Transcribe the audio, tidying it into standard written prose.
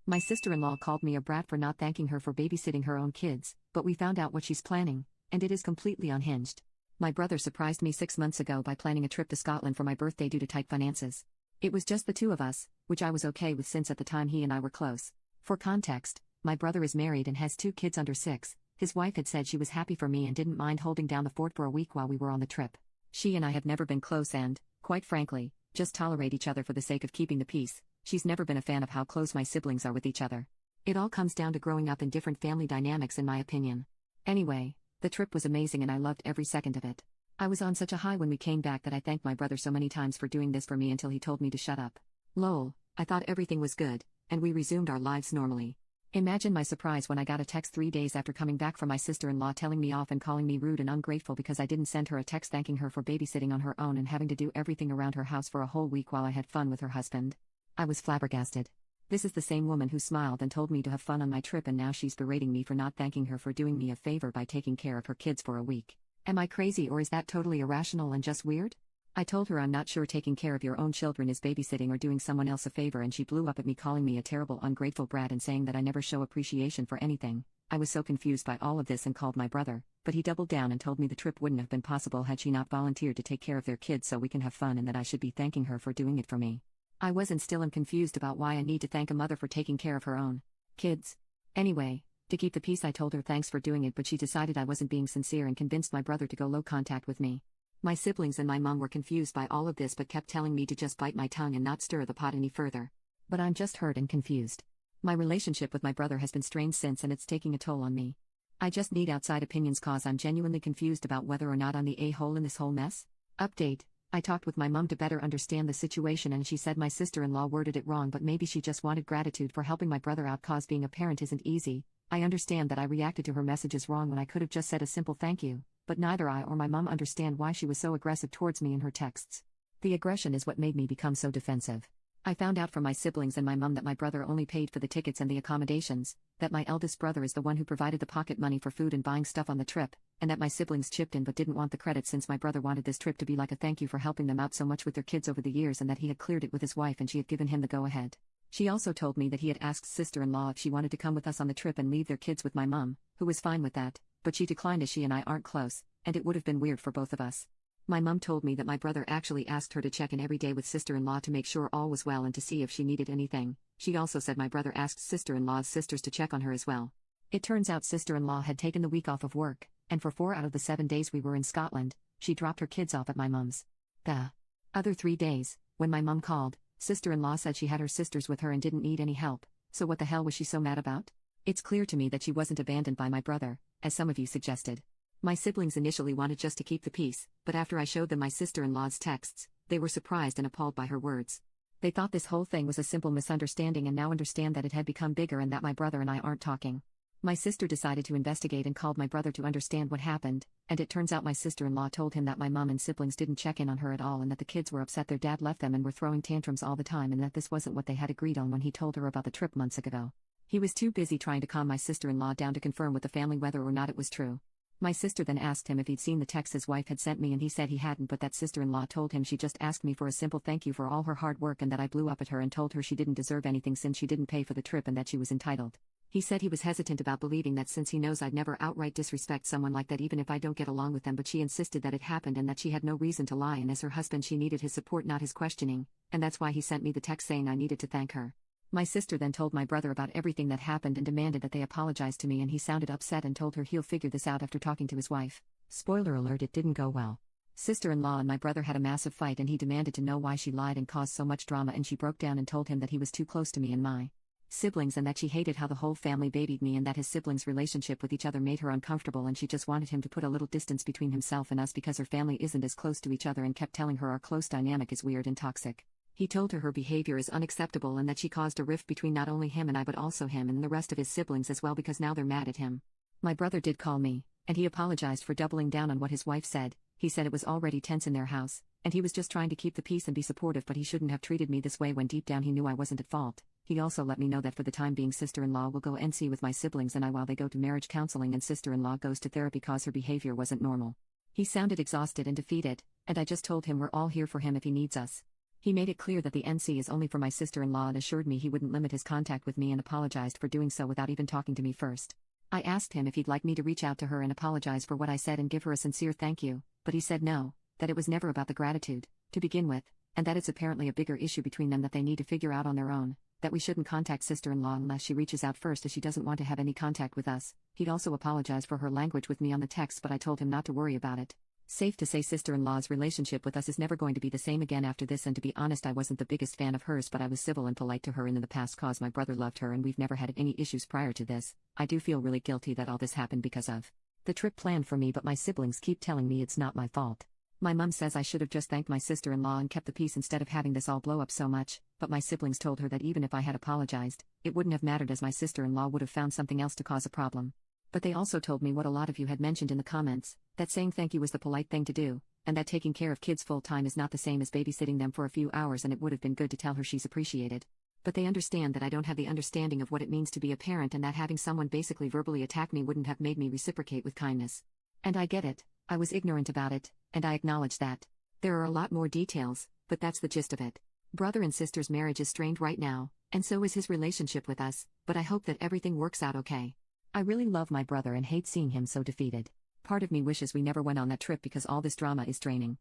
My sister-in-law called me a brat for not thanking her for babysitting her own kids, but we found out what she's planning, and it is completely unhinged. My brother surprised me 6 months ago by planning a trip to Scotland for my birthday due to tight finances. It was just the two of us, which I was okay with since at the time he and I were close. For context, my brother is married and has 2 kids under 6. His wife had said she was happy for me and didn't mind holding down the fort for a week while we were on the trip. She and I have never been close and, quite frankly, just tolerate each other for the sake of keeping the peace. She's never been a fan of how close my siblings are with each other. It all comes down to growing up in different family dynamics in my opinion. Anyway, the trip was amazing and I loved every second of it. I was on such a high when we came back that I thanked my brother so many times for doing this for me until he told me to shut up. Lol, I thought everything was good, and we resumed our lives normally. Imagine my surprise when I got a text 3 days after coming back from my sister-in-law telling me off and calling me rude and ungrateful because I didn't send her a text thanking her for babysitting on her own and having to do everything around her house for a whole week while I had fun with her husband. I was flabbergasted. This is the same woman who smiled and told me to have fun on my trip, and now she's berating me for not thanking her for doing me a favor by taking care of her kids for a week. Am I crazy, or is that totally irrational and just weird? I told her I'm not sure taking care of your own children is babysitting or doing someone else a favor, and she blew up at me calling me a terrible ungrateful brat and saying that I never show appreciation for anything. I was so confused by all of this and called my brother, but he doubled down and told me the trip wouldn't have been possible had she not volunteered to take care of their kids so we can have fun, and that I should be thanking her for doing it for me. I was and still am confused about why I need to thank a mother for taking care of her own kids. Anyway, to keep the peace I told her thanks for doing it, but she decided I wasn't being sincere and convinced my brother to go low contact with me. My siblings and my mom were confused by all of this but kept telling me to just bite my tongue and not stir the pot any further. But I'm just hurt and confused. My relationship with my brother has been strained since, and it's taking a toll on me. I just need outside opinions cause I'm genuinely confused about whether or not I'm the a-hole in this whole mess. Update: I talked with my mom to better understand the situation and she said my sister-in-law worded it wrong, but maybe she just wanted gratitude for helping my brother out cause being a parent isn't easy. I understand that I reacted to her messages wrong when I could have just said a simple thank you. But neither I or my mom understand why she was so aggressive towards me in her texts. The aggression is what made me become so defensive. I found out from my siblings and my mom that my brother only paid for the tickets and the accommodations, that my eldest brother is the one who provided the pocket money for food and buying stuff on the trip, and that my siblings chipped in but didn't want the credit since my brother wanted this trip to be like a thank you for helping them out so much with their kids over the years, and that he had cleared it with his wife and she had given him the go-ahead. She also told me that he had asked sister-in-law if she wanted to come with us on the trip and leave their kids with my mom, who was fine with that, but she declined as she and I aren't close, and it would have been weird for both of us. My mom told me that my brother actually asked her to check in every day with sister-in-law to make sure all was well and to see if she needed anything. She also said my brother asked sister-in-law's sisters to check on her as well. It turns out sister-in-law had taken the week off of work, and for 4 out of the 7 days we were in Scotland, she dropped her kids off at my mom's. The other 3 days, when my mom called, sister-in-law said she had her sisters with her and didn't need any help, so what the hell was she so mad about? It's clear to me that she wasn't abandoned by my brother, as some of you suggested. My siblings initially wanted just to keep the peace, but after I showed them my sister-in-law's texts, they were surprised and appalled by her words. They thought this whole thing was a simple misunderstanding and now understand that it had become bigger and that my brother and I aren't talking. My sister decided to investigate and called my brother to understand what happened, and it turns out my sister-in-law told him that my mom and siblings didn't check in on her at all and that the kids were upset their dad left them and were throwing tantrums all the time, and that this wasn't what they had agreed on when he told her about the trip months ago. He was too busy trying to calm my sister-in-law down to confirm with the family whether or not it was true. My sister then asked him if he'd seen the text his wife had sent me, and he said he hadn't, but that sister-in-law told him she just asked me for a simple thank you for all her hard work and that I blew up at her and told her she didn't deserve anything since she didn't pay for the trip and that she was entitled. He said he was hesitant about believing that since he knows I'd never outright disrespect someone like that even if I don't get along with them, but she insisted that it happened and that she had no reason to lie, and as her husband she needed his support not his questioning, and that's why he sent me the text saying I needed to thank her. My sister then told my brother about everything that happened and demanded that they apologize to me, and he sounded upset and told her he'll figure this out after talking to his wife. Spoiler alert, it didn't go well. Sister-in-law and my brother had a massive fight and he demanded to know why she lied and caused so much drama, and she broke down and told him that he was too close to me and my siblings and that she hated how the whole family babied me and that his siblings' relationship with each other made her uncomfortable, and she just wanted him to put a little distance between himself and us because her family isn't as close to each other, and kept telling her our close dynamic is weird and toxic. He told her behavior is unacceptable and that she caused a rift between not only him and I but also him and the rest of his siblings as well because now they're mad at him. My brother did call me, and he apologized for doubling down on what his wife said. He said it was already tense in their house, and he was just trying to keep the peace and be supportive, but he shouldn't have treated me this way when deep down he knew I wasn't at fault. He also let me know that for the time being sister-in-law will go NC with my siblings and I while they go to marriage counseling, and sister-in-law goes to therapy cause her behavior wasn't normal. He sounded exhausted and defeated, and I just told him we're all here for him if he needs us. He made it clear that the NC is only for my sister-in-law and assured me he wouldn't limit his contact with me and apologized for doing so without even talking to me first. I asked him if he'd like me to reach out to her and apologize for what I said and give her a sincere thank you, but he said no, that it was never about the gratitude, to begin with, and that it's apparently a bigger issue between them that they need to figure out on their own, that we shouldn't contact sister-in-law unless she reaches out first as she doesn't want to have any contact with us. He'd also apologized for her language with me on the text, but I told him not to worry about it. Safe to say sister-in-law's relationship with us is never going to be the same again after this, and to be honest, I wasn't the biggest fan of hers, but I was civil and polite to her in the past cause my brother loved her and we've never had any issues prior to this. I do feel really guilty that all this happened because of the trip planned for me, but my siblings keep telling me it's not my fault. My mum says I should have just thanked my sister-in-law and kept the peace instead of having this all blow up so much, but my siblings told her that even if I had apologized, it wouldn't have mattered as my sister-in-law would have found something else to cause a problem. But they also told me what a lot of you had mentioned in the comments, that saying thank you was the polite thing to do, and that taking care of kids full-time is not the same as babysitting them for a few hours, and it would have been good to tell her she's appreciated. But they understand that I don't have the understanding of what it means to be a parent, and that having someone basically verbally attack me wouldn't have made me reciprocate with kindness. And I get it, I was ignorant about it, and I acknowledge that. There are a lot more details, but that's the gist of it. Brother and sister's marriage is strained right now, and so is his relationship with us, but I hope that everything works out okay. I really love my brother and hate seeing him so defeated. Part of me wishes we never went on that trip because all this drama is draining.